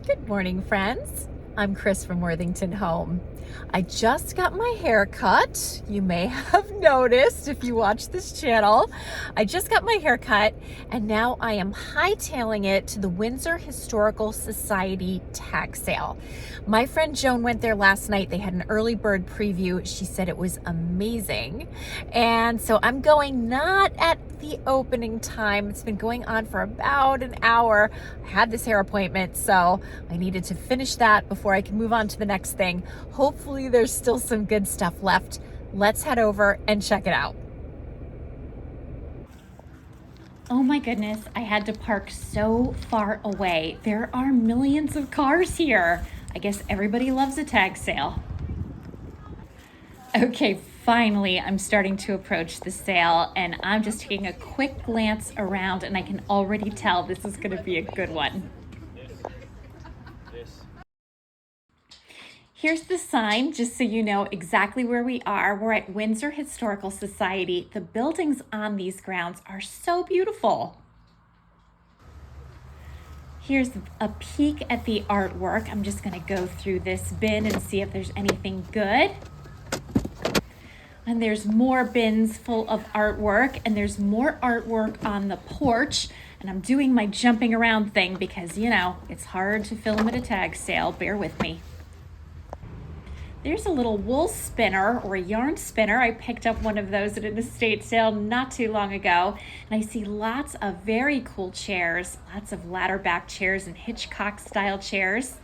Good morning, friends. I'm Chris from Worthington Home. I just got my hair cut. You may have noticed if you watch this channel. I just got my hair cut and now I am hightailing it to the Windsor Historical Society tag sale. My friend Joan went there last night. They had an early bird preview. She said it was amazing. And so I'm going not at the opening time. It's been going on for about an hour. I had this hair appointment, so I needed to finish that before I can move on to the next thing. Hopefully there's still some good stuff left. Let's head over and check it out. Oh my goodness, I had to park so far away. There are millions of cars here. I guess everybody loves a tag sale. Okay, finally, I'm starting to approach the sale and I'm just taking a quick glance around and I can already tell this is going to be a good one. Here's the sign, just so you know exactly where we are. We're at Windsor Historical Society. The buildings on these grounds are so beautiful. Here's a peek at the artwork. I'm just going to go through this bin and see if there's anything good. And there's more bins full of artwork, and there's more artwork on the porch. And I'm doing my jumping around thing because, you know, it's hard to film at a tag sale. Bear with me. There's a little wool spinner or a yarn spinner. I picked up one of those at an estate sale not too long ago. And I see lots of very cool chairs, lots of ladder back chairs and Hitchcock style chairs.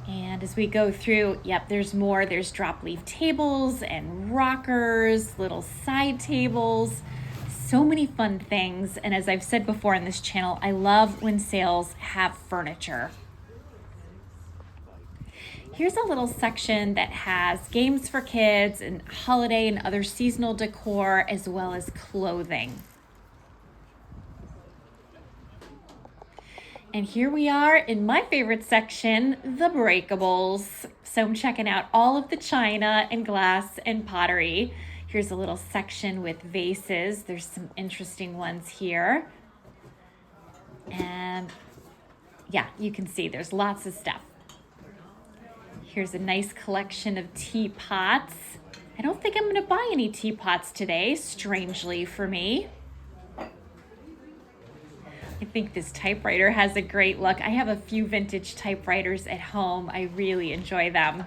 And as we go through, yep, there's more. There's drop leaf tables and rockers, little side tables, so many fun things. And as I've said before on this channel, I love when sales have furniture. Here's a little section that has games for kids and holiday and other seasonal decor, as well as clothing. And here we are in my favorite section, the breakables. So I'm checking out all of the china and glass and pottery. Here's a little section with vases. There's some interesting ones here. And yeah, you can see there's lots of stuff. Here's a nice collection of teapots. I don't think I'm going to buy any teapots today, strangely for me. I think this typewriter has a great look. I have a few vintage typewriters at home. I really enjoy them.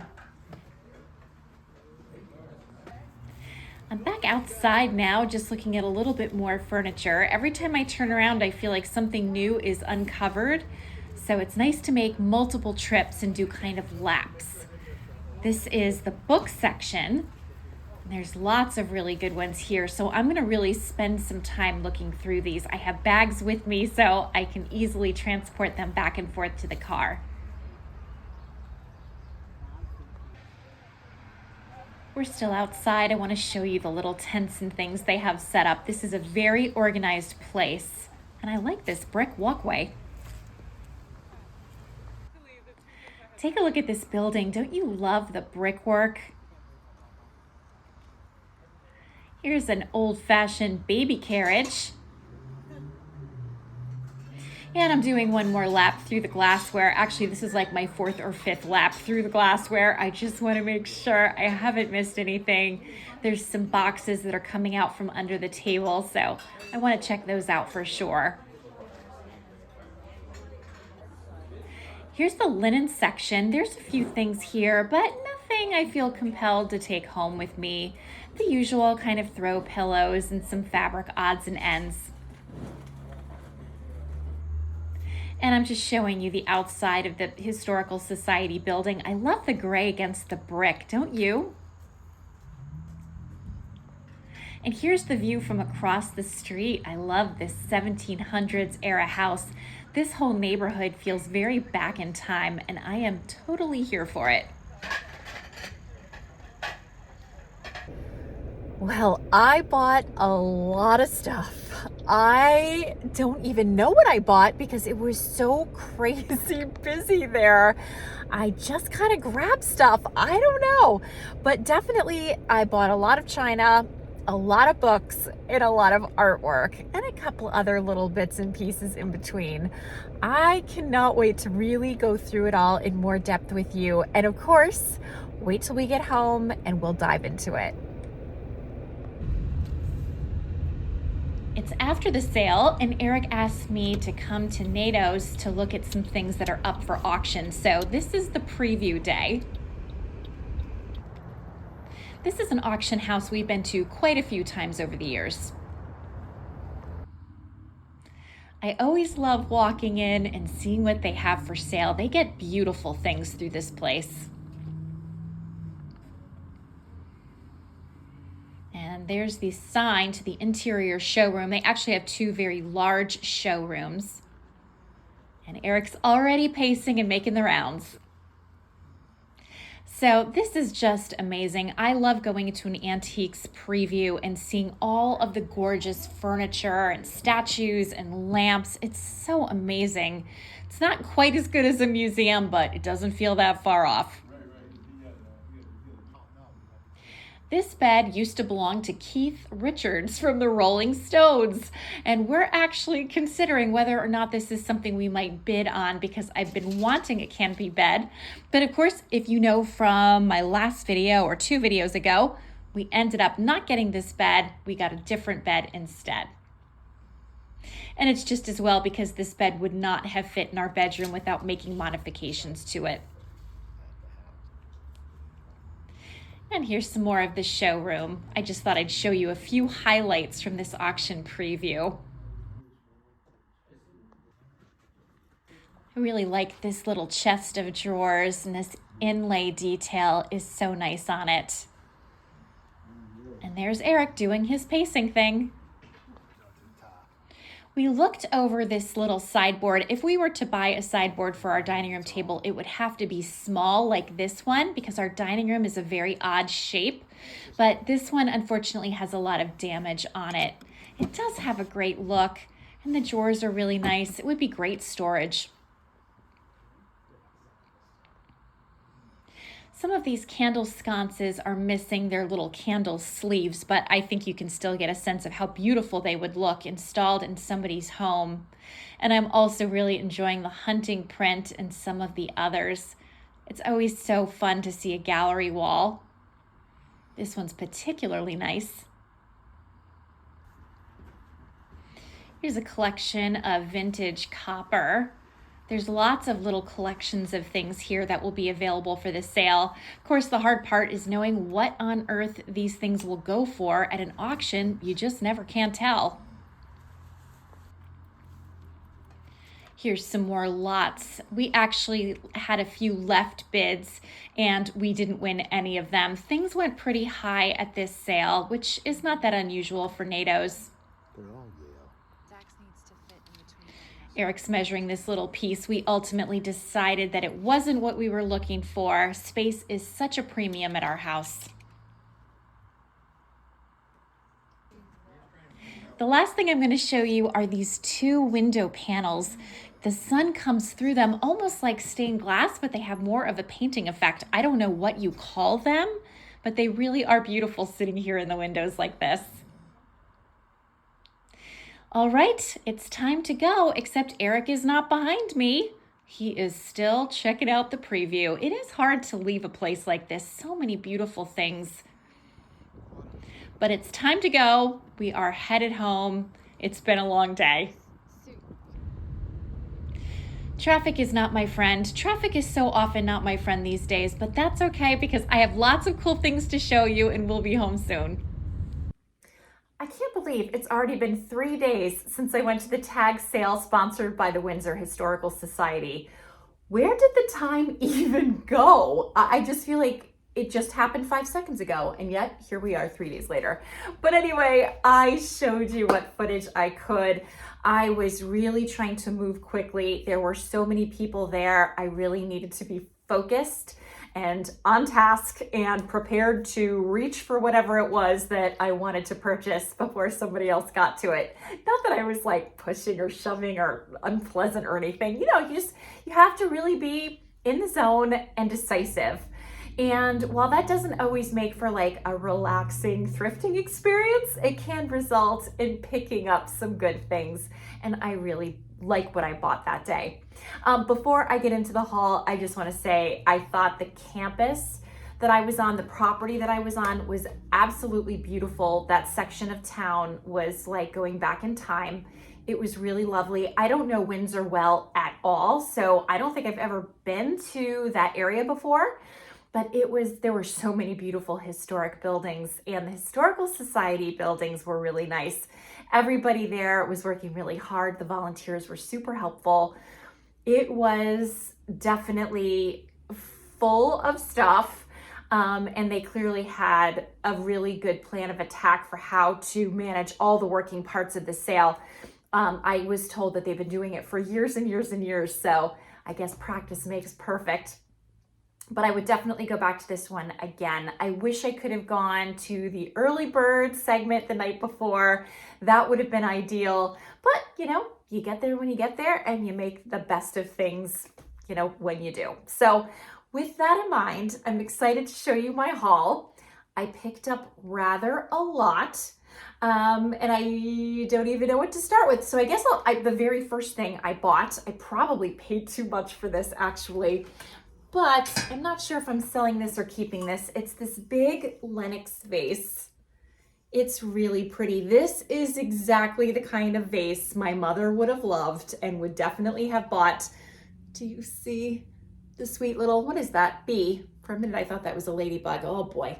I'm back outside now, just looking at a little bit more furniture. Every time I turn around, I feel like something new is uncovered. So it's nice to make multiple trips and do kind of laps. This is the book section. There's lots of really good ones here. So I'm going to really spend some time looking through these. I have bags with me so I can easily transport them back and forth to the car. We're still outside. I want to show you the little tents and things they have set up. This is a very organized place. And I like this brick walkway. Take a look at this building. Don't you love the brickwork? Here's an old-fashioned baby carriage. And I'm doing one more lap through the glassware. Actually, this is like my fourth or fifth lap through the glassware. I just want to make sure I haven't missed anything. There's some boxes that are coming out from under the table, so I want to check those out for sure. Here's the linen section. There's a few things here, but nothing I feel compelled to take home with me. The usual kind of throw pillows and some fabric odds and ends. And I'm just showing you the outside of the Historical Society building. I love the gray against the brick, don't you? And here's the view from across the street. I love this 1700s era house. This whole neighborhood feels very back in time, and I am totally here for it. Well, I bought a lot of stuff. I don't even know what I bought because it was so crazy busy there. I just kind of grabbed stuff. I don't know, but definitely I bought a lot of china. a lot of books and a lot of artwork and a couple other little bits and pieces in between. I cannot wait to really go through it all in more depth with you. And of course, wait till we get home and we'll dive into it. It's after the sale, and Eric asked me to come to Nadeau's to look at some things that are up for auction. So this is the preview day. This is an auction house we've been to quite a few times over the years. I always love walking in and seeing what they have for sale. They get beautiful things through this place. And there's the sign to the interior showroom. They actually have two very large showrooms. And Eric's already pacing and making the rounds. So this is just amazing. I love going into an antiques preview and seeing all of the gorgeous furniture and statues and lamps. It's so amazing. It's not quite as good as a museum, but it doesn't feel that far off. This bed used to belong to Keith Richards from the Rolling Stones, and we're actually considering whether or not this is something we might bid on because I've been wanting a canopy bed. But of course, if you know from my last video or 2 videos ago, we ended up not getting this bed. We got a different bed instead. And it's just as well because this bed would not have fit in our bedroom without making modifications to it. And here's some more of the showroom. I just thought I'd show you a few highlights from this auction preview. I really like this little chest of drawers, and this inlay detail is so nice on it. And there's Eric doing his pacing thing. We looked over this little sideboard. If we were to buy a sideboard for our dining room table, it would have to be small like this one because our dining room is a very odd shape. But this one, unfortunately, has a lot of damage on it. It does have a great look, and the drawers are really nice. It would be great storage. Some of these candle sconces are missing their little candle sleeves, but I think you can still get a sense of how beautiful they would look installed in somebody's home. And I'm also really enjoying the hunting print and some of the others. It's always so fun to see a gallery wall. This one's particularly nice. Here's a collection of vintage copper. There's lots of little collections of things here that will be available for the sale. Of course, the hard part is knowing what on earth these things will go for at an auction. You just never can tell. Here's some more lots. We actually had a few left bids and we didn't win any of them. Things went pretty high at this sale, which is not that unusual for Nadeau's. Eric's measuring this little piece. We ultimately decided that it wasn't what we were looking for. Space is such a premium at our house. The last thing I'm going to show you are these 2 window panels. The sun comes through them almost like stained glass, but they have more of a painting effect. I don't know what you call them, but they really are beautiful sitting here in the windows like this. All right, it's time to go, except Eric is not behind me. He is still checking out the preview. It is hard to leave a place like this. So many beautiful things. But it's time to go. We are headed home. It's been a long day. Traffic is not my friend. Traffic is so often not my friend these days, but that's okay because I have lots of cool things to show you and we'll be home soon. I can't believe it's already been 3 days since I went to the tag sale sponsored by the Windsor Historical Society. Where did the time even go? I just feel like it just happened 5 seconds ago, and yet here we are 3 days later. But anyway, I showed you what footage I could. I was really trying to move quickly. There were so many people there. I really needed to be focused and on task and prepared to reach for whatever it was that I wanted to purchase before somebody else got to it. Not that I was like pushing or shoving or unpleasant or anything. You know, you have to really be in the zone and decisive. And while that doesn't always make for like a relaxing thrifting experience, it can result in picking up some good things. And I really like what I bought that day. Before I get into the haul, I just want to say I thought the campus that I was on, the property that I was on, was absolutely beautiful. That section of town was like going back in time. It was really lovely. I don't know Windsor well at all, so I don't think I've ever been to that area before, but there were so many beautiful historic buildings, and the Historical Society buildings were really nice. Everybody there was working really hard. The volunteers were super helpful. It was definitely full of stuff. And they clearly had a really good plan of attack for how to manage all the working parts of the sale. I was told that they've been doing it for years and years and years, so I guess practice makes perfect. But I would definitely go back to this one again. I wish I could have gone to the early bird segment the night before. That would have been ideal. But, you get there when you get there, and you make the best of things, when you do. So with that in mind, I'm excited to show you my haul. I picked up rather a lot, and I don't even know what to start with. So I guess the very first thing I bought, I probably paid too much for this actually, but I'm not sure if I'm selling this or keeping this. It's this big Lenox vase. It's really pretty. This is exactly the kind of vase my mother would have loved and would definitely have bought. Do you see the sweet little, what is that, bee? For a minute I thought that was a ladybug. Oh boy,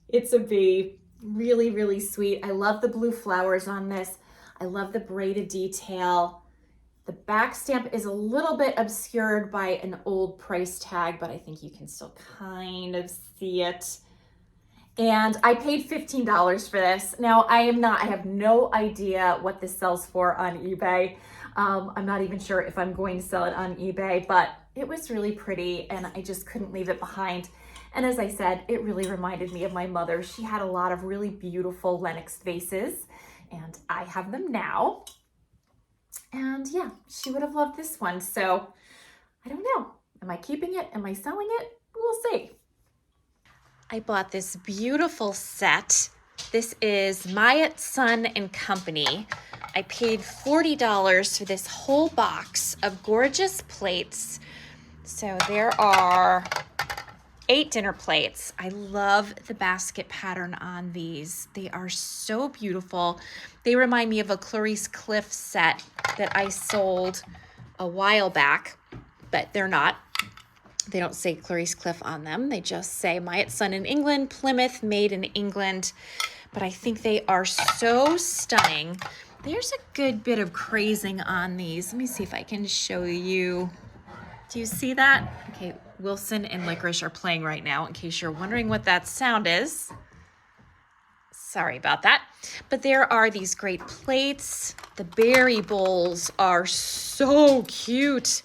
it's a bee. Really, really sweet. I love the blue flowers on this. I love the braided detail. The back stamp is a little bit obscured by an old price tag, but I think you can still kind of see it. And I paid $15 for this. Now I have no idea what this sells for on eBay. I'm not even sure if I'm going to sell it on eBay, but it was really pretty and I just couldn't leave it behind. And as I said, it really reminded me of my mother. She had a lot of really beautiful Lenox vases, and I have them now. And yeah, she would have loved this one. So I don't know. Am I keeping it? Am I selling it? We'll see. I bought this beautiful set. This is Myatt Son and Company. I paid $40 for this whole box of gorgeous plates. So there are 8 dinner plates. I love the basket pattern on these. They are so beautiful. They remind me of a Clarice Cliff set that I sold a while back, but they're not. They don't say Clarice Cliff on them. They just say Myatt Son in England, Plymouth, made in England. But I think they are so stunning. There's a good bit of crazing on these. Let me see if I can show you. Do you see that? Okay, Wilson and Licorice are playing right now, in case you're wondering what that sound is. Sorry about that. But there are these great plates. The berry bowls are so cute.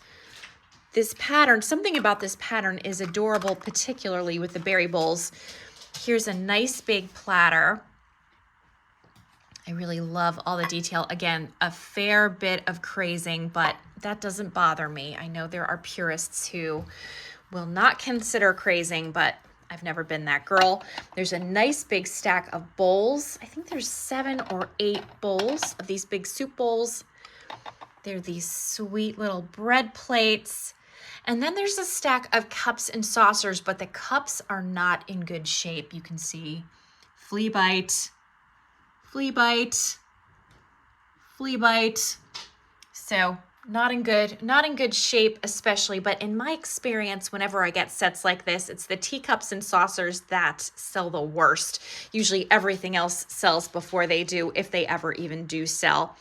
This pattern, something about this pattern is adorable, particularly with the berry bowls. Here's a nice big platter. I really love all the detail. Again, a fair bit of crazing, but that doesn't bother me. I know there are purists who will not consider crazing, but I've never been that girl. There's a nice big stack of bowls. I think there's 7 or 8 bowls of these big soup bowls. They're these sweet little bread plates. And then there's a stack of cups and saucers, but the cups are not in good shape. You can see flea bite, flea bite, flea bite. So not in good shape especially, but in my experience, whenever I get sets like this, it's the teacups and saucers that sell the worst. Usually everything else sells before they do, if they ever even do sell.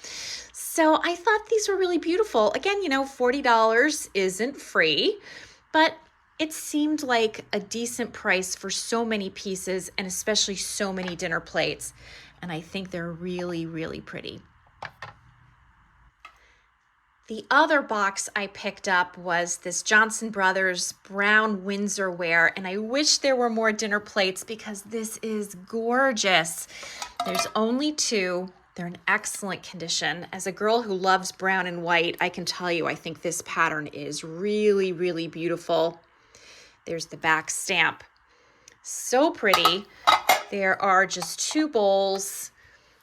So I thought these were really beautiful. Again, $40 isn't free, but it seemed like a decent price for so many pieces and especially so many dinner plates. And I think they're really, really pretty. The other box I picked up was this Johnson Brothers brown Windsor ware, and I wish there were more dinner plates because this is gorgeous. There's only 2. They're in excellent condition. As a girl who loves brown and white, I can tell you I think this pattern is really, really beautiful. There's the back stamp. So pretty. There are just 2 bowls.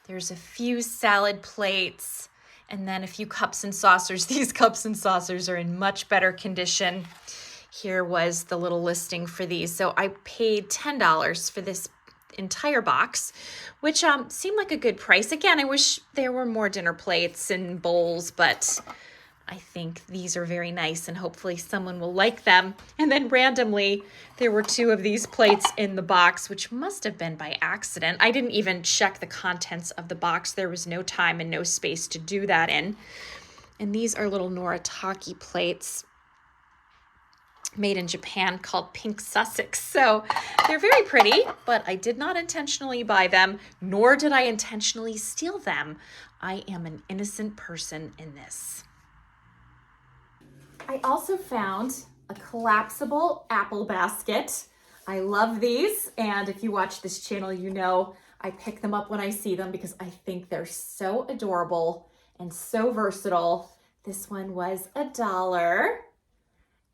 There's a few salad plates and then a few cups and saucers. These cups and saucers are in much better condition. Here was the little listing for these. So I paid $10 for this entire box, which seemed like a good price. Again, I wish there were more dinner plates and bowls, but I think these are very nice and hopefully someone will like them. And then randomly, there were 2 of these plates in the box, which must have been by accident. I didn't even check the contents of the box. There was no time and no space to do that in. And these are little Noritake plates made in Japan called Pink Sussex. So they're very pretty, but I did not intentionally buy them, nor did I intentionally steal them. I am an innocent person in this. I also found a collapsible apple basket. I love these, and if you watch this channel, you know I pick them up when I see them because I think they're so adorable and so versatile. This one was $1,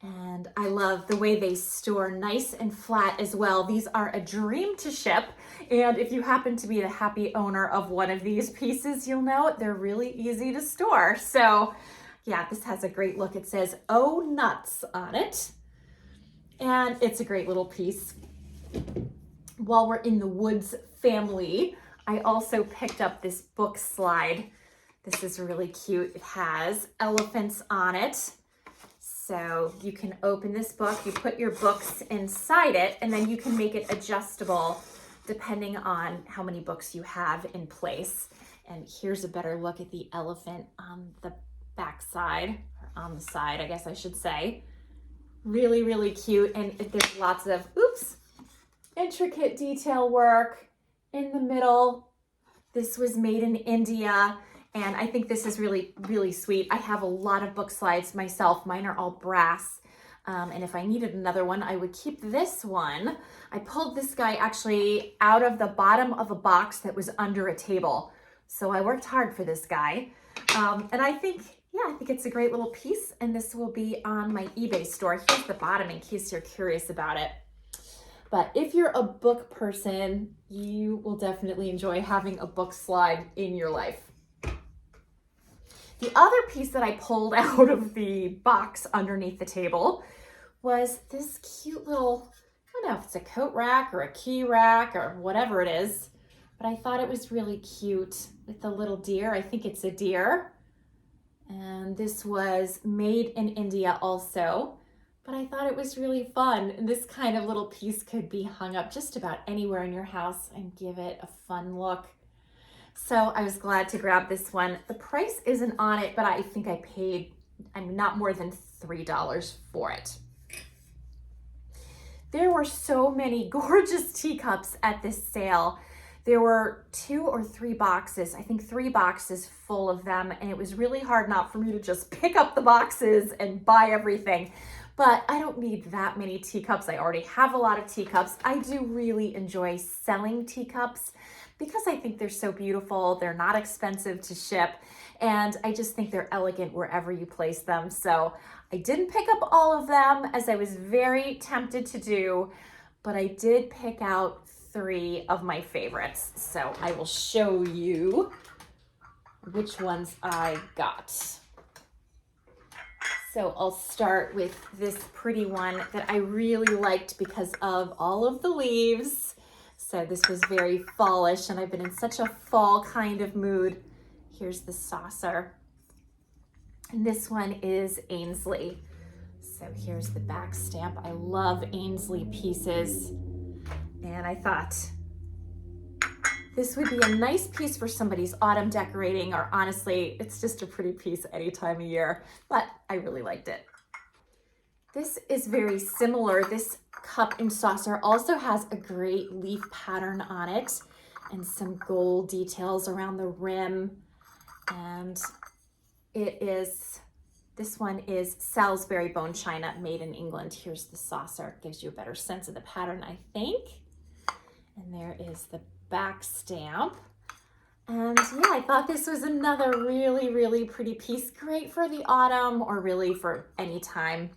and I love the way they store nice and flat as well. These are a dream to ship, and if you happen to be the happy owner of one of these pieces, you'll know they're really easy to store. So yeah, this has a great look. It says, "Oh Nuts" on it. And it's a great little piece. While we're in the Woods family, I also picked up this book slide. This is really cute. It has elephants on it. So you can open this book, you put your books inside it, and then you can make it adjustable depending on how many books you have in place. And here's a better look at the elephant on the back side, or on the side, I guess I should say. Really, really cute. And there's lots of, intricate detail work in the middle. This was made in India. And I think this is really, really sweet. I have a lot of book slides myself. Mine are all brass. And if I needed another one, I would keep this one. I pulled this guy actually out of the bottom of a box that was under a table. So I worked hard for this guy. And I think it's a great little piece, and this will be on my eBay store. Here's the bottom in case you're curious about it. But if you're a book person, you will definitely enjoy having a book slide in your life. The other piece that I pulled out of the box underneath the table was this cute little, I don't know if it's a coat rack or a key rack or whatever it is, but I thought it was really cute with the little deer. I think it's a deer. And this was made in India also, but I thought it was really fun. And this kind of little piece could be hung up just about anywhere in your house and give it a fun look. So I was glad to grab this one. The price isn't on it, but I think I paid, not more than $3 for it. There were so many gorgeous teacups at this sale. There were 2 or 3 boxes, I think 3 boxes full of them, and it was really hard not for me to just pick up the boxes and buy everything. But I don't need that many teacups. I already have a lot of teacups. I do really enjoy selling teacups because I think they're so beautiful. They're not expensive to ship, and I just think they're elegant wherever you place them. So I didn't pick up all of them, as I was very tempted to do, but I did pick out 3 of my favorites. So I will show you which ones I got. So I'll start with this pretty one that I really liked because of all of the leaves. So this was very fallish, and I've been in such a fall kind of mood. Here's the saucer. And this one is Ainsley. So here's the back stamp. I love Ainsley pieces. And I thought this would be a nice piece for somebody's autumn decorating, or honestly, it's just a pretty piece any time of year, but I really liked it. This is very similar. This cup and saucer also has a great leaf pattern on it and some gold details around the rim. And this one is Salisbury bone china made in England. Here's the saucer. It gives you a better sense of the pattern, I think. And there is the back stamp. And yeah, I thought this was another really, really pretty piece. Great for the autumn or really for any time.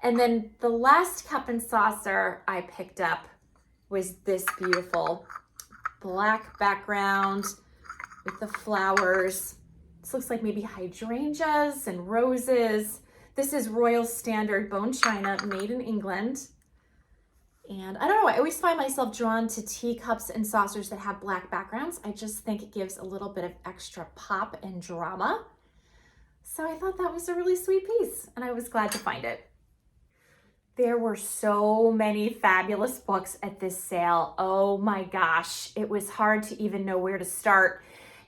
And then the last cup and saucer I picked up was this beautiful black background with the flowers. This looks like maybe hydrangeas and roses. This is Royal Standard bone china, made in England. And I don't know, I always find myself drawn to teacups and saucers that have black backgrounds. I just think it gives a little bit of extra pop and drama. So I thought that was a really sweet piece, and I was glad to find it. There were so many fabulous books at this sale. Oh my gosh, it was hard to even know where to start.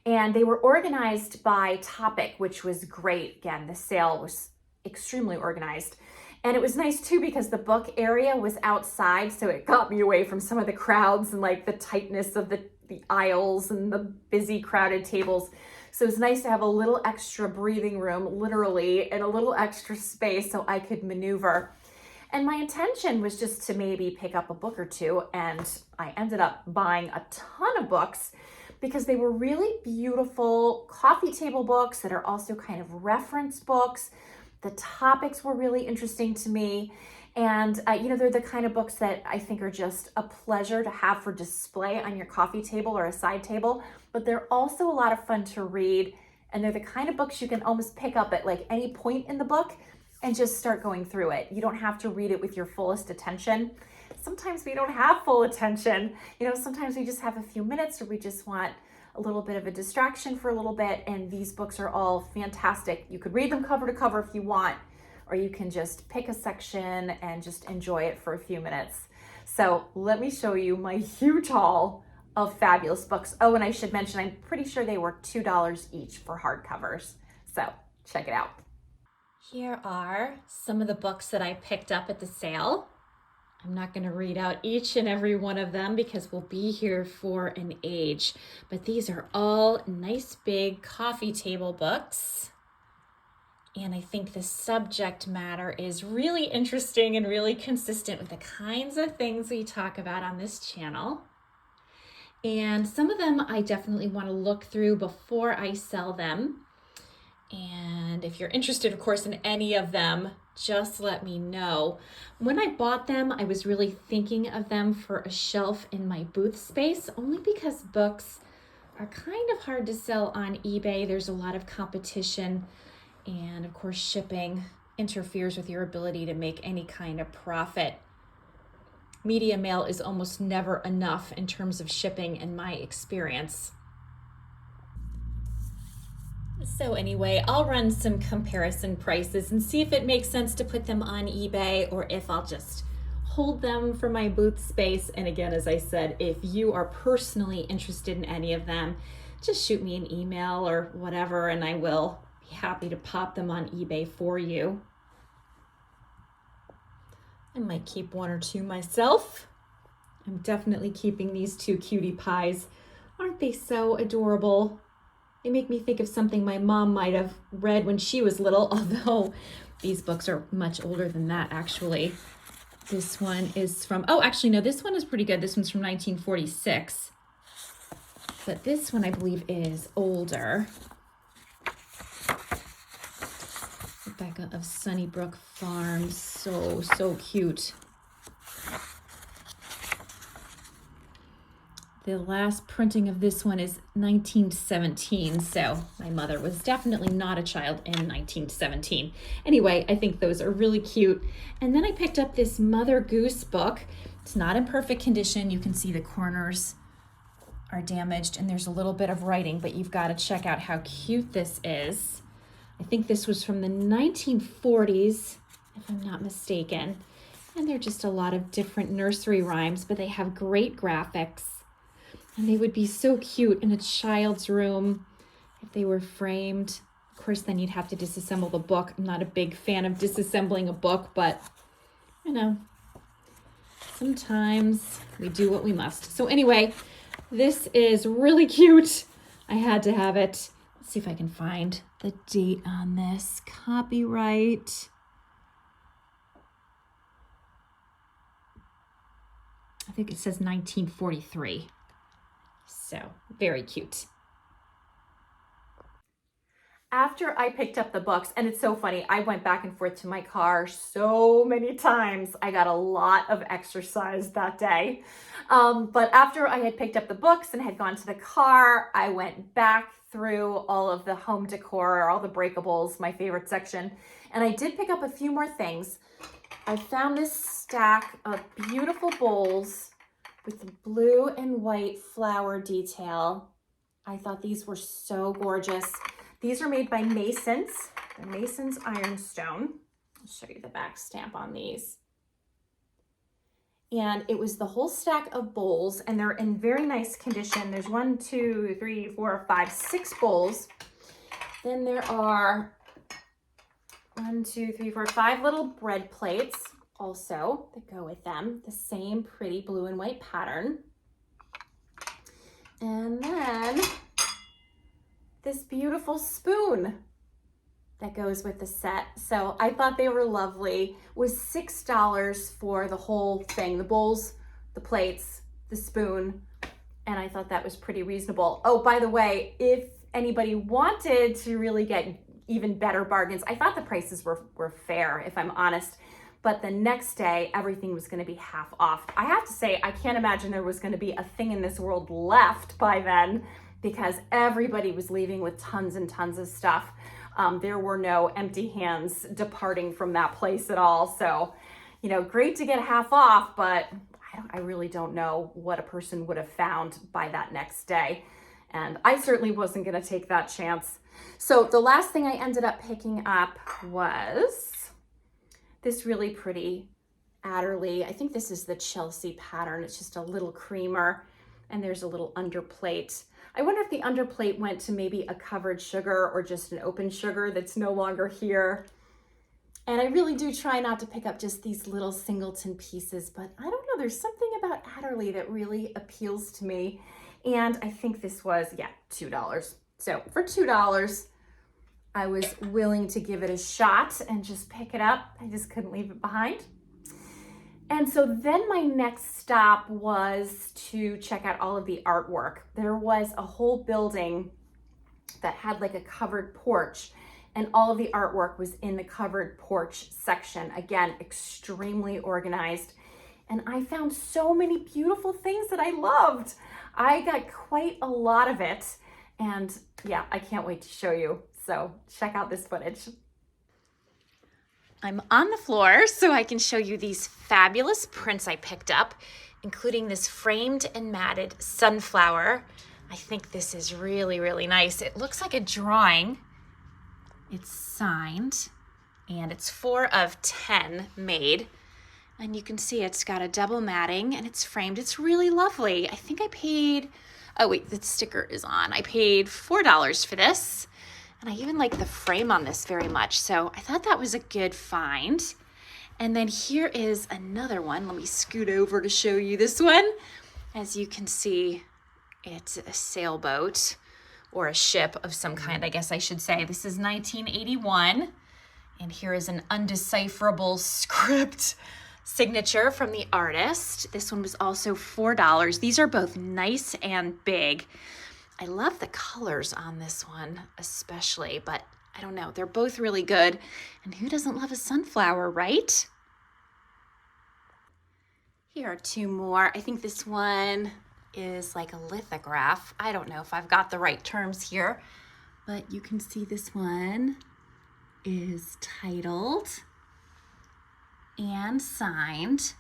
And they were organized by topic, which was great. Again, the sale was extremely organized. And it was nice too because the book area was outside, so it got me away from some of the crowds and like the tightness of the aisles and the busy crowded tables. So it was nice to have a little extra breathing room, literally, and a little extra space so I could maneuver. And my intention was just to maybe pick up a book or two, and I ended up buying a ton of books because they were really beautiful coffee table books that are also kind of reference books. The topics were really interesting to me. And, they're the kind of books that I think are just a pleasure to have for display on your coffee table or a side table, but they're also a lot of fun to read. And they're the kind of books you can almost pick up at like any point in the book and just start going through it. You don't have to read it with your fullest attention. Sometimes we don't have full attention. Sometimes we just have a few minutes or we just want a little bit of a distraction for a little bit, and these books are all fantastic. You could read them cover to cover if you want, or you can just pick a section and just enjoy it for a few minutes. So let me show you my huge haul of fabulous books. Oh, and I should mention, I'm pretty sure they were $2 each for hardcovers. So check it out. Here are some of the books that I picked up at the sale. I'm not going to read out each and every one of them because we'll be here for an age, but these are all nice big coffee table books. And I think the subject matter is really interesting and really consistent with the kinds of things we talk about on this channel. And some of them I definitely want to look through before I sell them. And if you're interested, of course, in any of them, just let me know. When I bought them, I was really thinking of them for a shelf in my booth space, only because books are kind of hard to sell on eBay. There's a lot of competition, and of course, shipping interferes with your ability to make any kind of profit. Media mail is almost never enough in terms of shipping, in my experience. So anyway, I'll run some comparison prices and see if it makes sense to put them on eBay or if I'll just hold them for my booth space. And again, as I said, if you are personally interested in any of them, just shoot me an email or whatever, and I will be happy to pop them on eBay for you. I might keep one or two myself. I'm definitely keeping these two cutie pies. Aren't they so adorable? They make me think of something my mom might have read when she was little, although these books are much older than that, actually. This one is from, this one is pretty good. This one's from 1946. But this one, I believe, is older. Rebecca of Sunnybrook Farms. So cute. The last printing of this one is 1917, so my mother was definitely not a child in 1917. Anyway, I think those are really cute. And then I picked up this Mother Goose book. It's not in perfect condition. You can see the corners are damaged and there's a little bit of writing, but you've got to check out how cute this is. I think this was from the 1940s, if I'm not mistaken. And they're just a lot of different nursery rhymes, but they have great graphics. And they would be so cute in a child's room if they were framed. Of course, then you'd have to disassemble the book. I'm not a big fan of disassembling a book, but sometimes we do what we must. So anyway, this is really cute. I had to have it. Let's see if I can find the date on this. Copyright. I think it says 1943. So very cute. After I picked up the books, and it's so funny, I went back and forth to my car so many times. I got a lot of exercise that day. But after I had picked up the books and had gone to the car, I went back through all of the home decor, all the breakables, my favorite section, and I did pick up a few more things. I found this stack of beautiful bowls with the blue and white flower detail. I thought these were so gorgeous. These are made by Masons. They're Masons Ironstone. I'll show you the back stamp on these. And it was the whole stack of bowls, and they're in very nice condition. There's 1, 2, 3, 4, 5, 6 bowls. Then there are 1, 2, 3, 4, 5 little bread plates also that go with them. The same pretty blue and white pattern. And then this beautiful spoon that goes with the set. So I thought they were lovely. It was $6 for the whole thing, the bowls, the plates, the spoon, and I thought that was pretty reasonable. Oh, by the way, if anybody wanted to really get even better bargains, I thought the prices were fair, if I'm honest, but the next day, everything was gonna be half off. I have to say, I can't imagine there was gonna be a thing in this world left by then, because everybody was leaving with tons and tons of stuff. There were no empty hands departing from that place at all. So, you know, great to get half off, but I really don't know what a person would have found by that next day. And I certainly wasn't gonna take that chance. So the last thing I ended up picking up was this really pretty Adderley. I think this is the Chelsea pattern. It's just a little creamer, and there's a little underplate. I wonder if the underplate went to maybe a covered sugar or just an open sugar that's no longer here. And I really do try not to pick up just these little singleton pieces, but I don't know, there's something about Adderley that really appeals to me. And I think this was, yeah, $2. So for $2, I was willing to give it a shot and just pick it up. I just couldn't leave it behind. And so then my next stop was to check out all of the artwork. There was a whole building that had like a covered porch, and all of the artwork was in the covered porch section. Again, extremely organized. And I found so many beautiful things that I loved. I got quite a lot of it. And yeah, I can't wait to show you. So check out this footage. I'm on the floor so I can show you these fabulous prints I picked up, including this framed and matted sunflower. I think this is really, really nice. It looks like a drawing. It's signed, and it's 4 of 10 made. And you can see it's got a double matting, and it's framed. It's really lovely. I think I paid, oh wait, the sticker is on. I paid $4 for this. And I even like the frame on this very much. So I thought that was a good find. And then here is another one. Let me scoot over to show you this one. As you can see, it's a sailboat or a ship of some kind, I guess I should say. This is 1981. And here is an undecipherable script signature from the artist. This one was also $4. These are both nice and big. I love the colors on this one especially, but I don't know, they're both really good. And who doesn't love a sunflower, right? Here are 2 more. I think this one is like a lithograph. I don't know if I've got the right terms here, but you can see this one is titled and signed.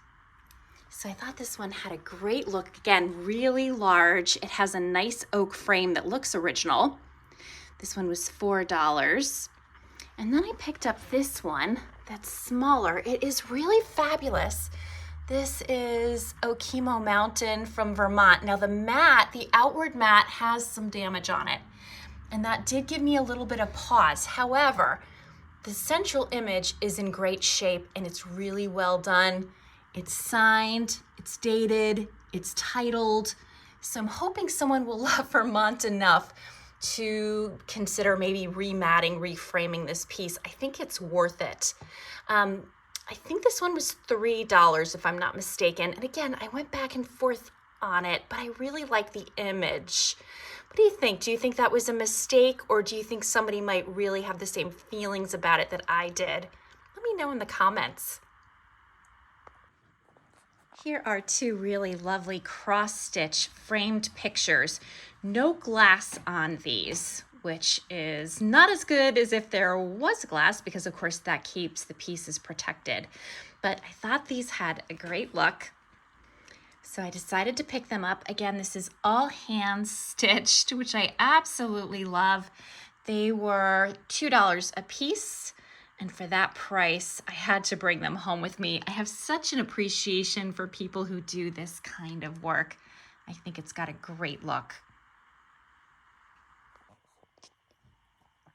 So I thought this one had a great look. Again, really large. It has a nice oak frame that looks original. This one was $4. And then I picked up this one that's smaller. It is really fabulous. This is Okemo Mountain from Vermont. Now the outward mat has some damage on it, and that did give me a little bit of pause. However, the central image is in great shape, and it's really well done. It's signed, it's dated, it's titled. So I'm hoping someone will love Vermont enough to consider maybe rematting, reframing this piece. I think it's worth it. I think this one was $3 if I'm not mistaken. And again, I went back and forth on it, but I really like the image. What do you think? Do you think that was a mistake, or do you think somebody might really have the same feelings about it that I did? Let me know in the comments. Here are two really lovely cross-stitch framed pictures. No glass on these, which is not as good as if there was glass because of course that keeps the pieces protected. But I thought these had a great look. So I decided to pick them up. Again, this is all hand stitched, which I absolutely love. They were $2 a piece. And for that price, I had to bring them home with me. I have such an appreciation for people who do this kind of work. I think it's got a great look.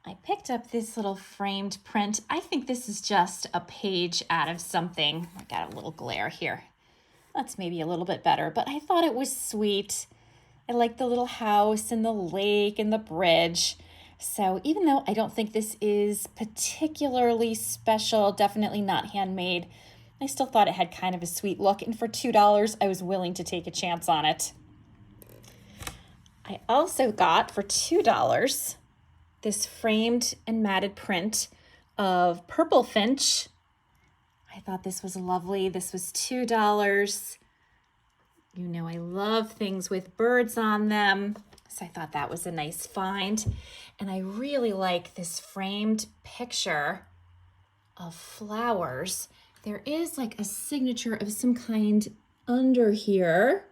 I picked up this little framed print. I think this is just a page out of something. I got a little glare here. That's maybe a little bit better, but I thought it was sweet. I like the little house and the lake and the bridge. So even though I don't think this is particularly special, definitely not handmade, I still thought it had kind of a sweet look. And for $2, I was willing to take a chance on it. I also got for $2 this framed and matted print of Purple Finch. I thought this was lovely. This was $2. You know, I love things with birds on them. So I thought that was a nice find. And I really like this framed picture of flowers. There is like a signature of some kind under here.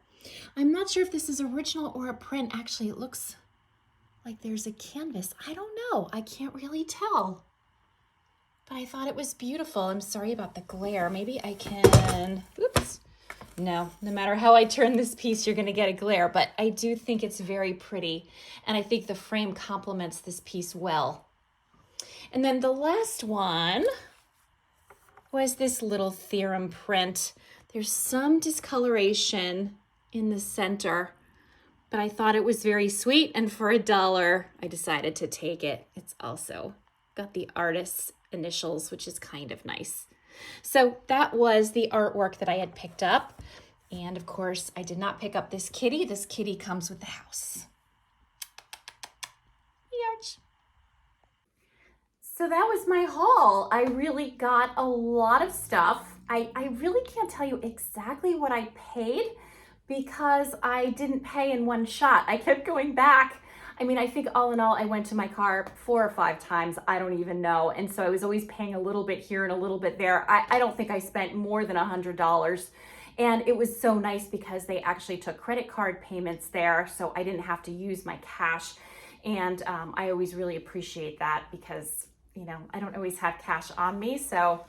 I'm not sure if this is original or a print. Actually, it looks like there's a canvas. I don't know. I can't really tell. But I thought it was beautiful. I'm sorry about the glare. Maybe I can, oops. No matter how I turn this piece, you're gonna get a glare, but I do think it's very pretty. And I think the frame complements this piece well. And then the last one was this little theorem print. There's some discoloration in the center, but I thought it was very sweet. And for $1, I decided to take it. It's also got the artist's initials, which is kind of nice. So that was the artwork that I had picked up. And of course, I did not pick up this kitty. This kitty comes with the house. Yarch. So that was my haul. I really got a lot of stuff. I really can't tell you exactly what I paid because I didn't pay in one shot. I kept going back. I mean, I think all in all, I went to my car 4 or 5 times. I don't even know. And so I was always paying a little bit here and a little bit there. I don't think I spent more than $100. And it was so nice because they actually took credit card payments there. So I didn't have to use my cash. And I always really appreciate that because, you know, I don't always have cash on me. So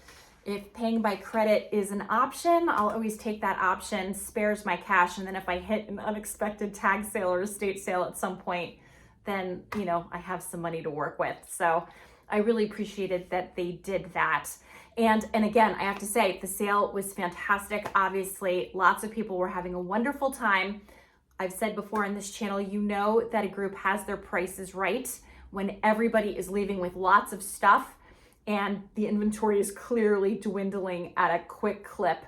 if paying by credit is an option, I'll always take that option, spares my cash. And then if I hit an unexpected tag sale or estate sale at some point, then, you know, I have some money to work with. So I really appreciated that they did that. And again, I have to say, the sale was fantastic. Obviously, lots of people were having a wonderful time. I've said before on this channel, you know that a group has their prices right when everybody is leaving with lots of stuff and the inventory is clearly dwindling at a quick clip.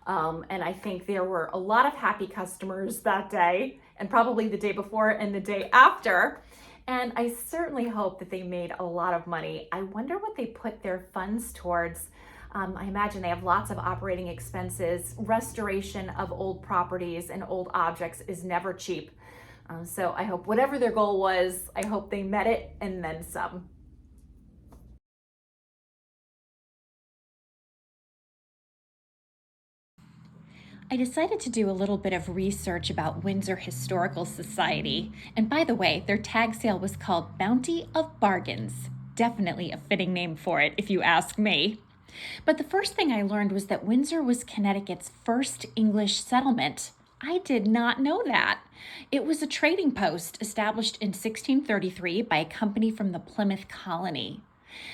And I think there were a lot of happy customers that day and probably the day before and the day after. And I certainly hope that they made a lot of money. I wonder what they put their funds towards. I imagine they have lots of operating expenses. Restoration of old properties and old objects is never cheap. So I hope whatever their goal was, I hope they met it and then some. I decided to do a little bit of research about Windsor Historical Society. And by the way, their tag sale was called Bounty of Bargains. Definitely a fitting name for it, if you ask me. But the first thing I learned was that Windsor was Connecticut's first English settlement. I did not know that. It was a trading post established in 1633 by a company from the Plymouth colony.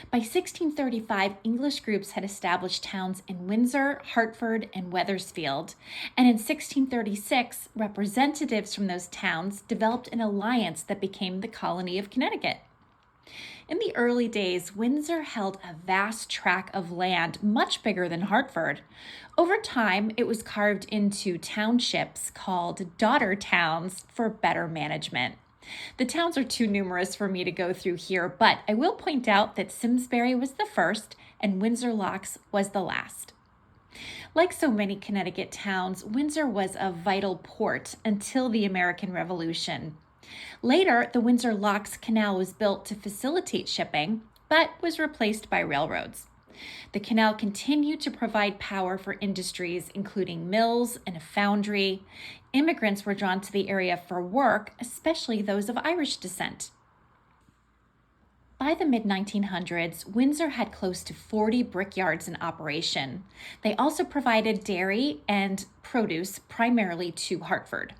By 1635, English groups had established towns in Windsor, Hartford, and Wethersfield. And in 1636, representatives from those towns developed an alliance that became the colony of Connecticut. In the early days, Windsor held a vast tract of land, much bigger than Hartford. Over time, it was carved into townships called daughter towns for better management. The towns are too numerous for me to go through here, but I will point out that Simsbury was the first and Windsor Locks was the last. Like so many Connecticut towns, Windsor was a vital port until the American Revolution. Later, the Windsor Locks Canal was built to facilitate shipping, but was replaced by railroads. The canal continued to provide power for industries, including mills and a foundry. Immigrants were drawn to the area for work, especially those of Irish descent. By the mid-1900s, Windsor had close to 40 brickyards in operation. They also provided dairy and produce primarily to Hartford.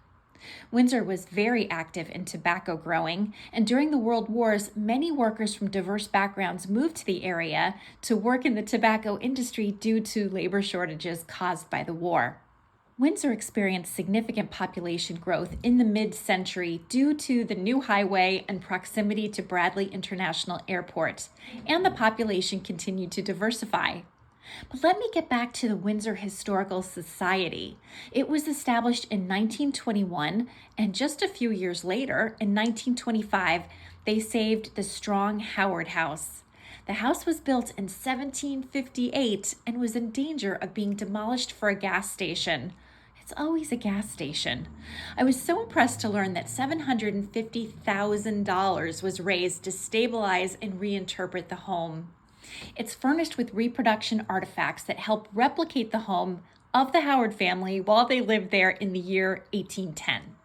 Windsor was very active in tobacco growing, and during the World Wars, many workers from diverse backgrounds moved to the area to work in the tobacco industry due to labor shortages caused by the war. Windsor experienced significant population growth in the mid-century due to the new highway and proximity to Bradley International Airport, and the population continued to diversify. But let me get back to the Windsor Historical Society. It was established in 1921, and just a few years later, in 1925, they saved the strong Howard House. The house was built in 1758 and was in danger of being demolished for a gas station. It's always a gas station. I was so impressed to learn that $750,000 was raised to stabilize and reinterpret the home. It's furnished with reproduction artifacts that help replicate the home of the Howard family while they lived there in the year 1810.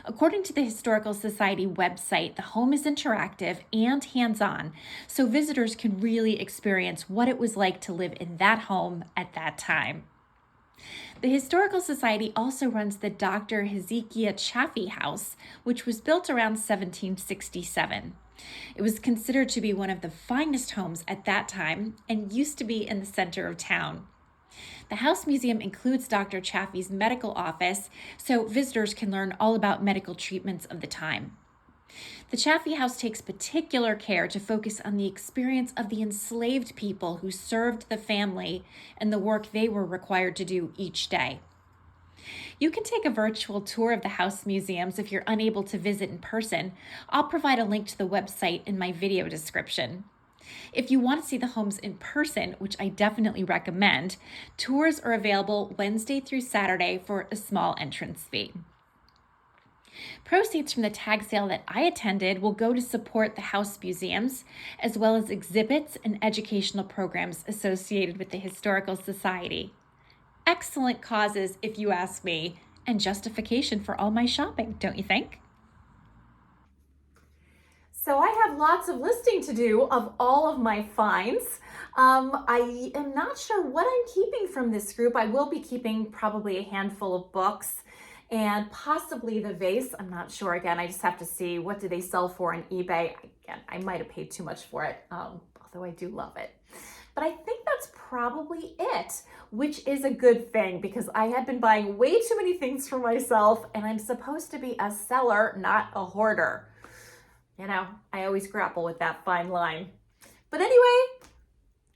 According to the Historical Society website, the home is interactive and hands-on, so visitors can really experience what it was like to live in that home at that time. The Historical Society also runs the Dr. Hezekiah Chaffee House, which was built around 1767. It was considered to be one of the finest homes at that time and used to be in the center of town. The House Museum includes Dr. Chaffee's medical office, so visitors can learn all about medical treatments of the time. The Chaffee House takes particular care to focus on the experience of the enslaved people who served the family and the work they were required to do each day. You can take a virtual tour of the House Museums if you're unable to visit in person. I'll provide a link to the website in my video description. If you want to see the homes in person, which I definitely recommend, tours are available Wednesday through Saturday for a small entrance fee. Proceeds from the tag sale that I attended will go to support the House Museums, as well as exhibits and educational programs associated with the Historical Society. Excellent causes, if you ask me, and justification for all my shopping, don't you think? So I have lots of listing to do of all of my finds. I am not sure what I'm keeping from this group. I will be keeping probably a handful of books and possibly the vase. I'm not sure. Again, I just have to see what do they sell for on eBay. Again, I might have paid too much for it, although I do love it. But I think that's probably it, which is a good thing because I had been buying way too many things for myself, and I'm supposed to be a seller, not a hoarder. You know, I always grapple with that fine line. But anyway,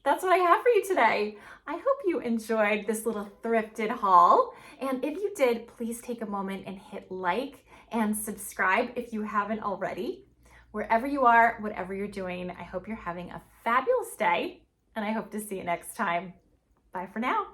that's what I have for you today. I hope you enjoyed this little thrifted haul. And if you did, please take a moment and hit like and subscribe if you haven't already. Wherever you are, whatever you're doing, I hope you're having a fabulous day, and I hope to see you next time. Bye for now.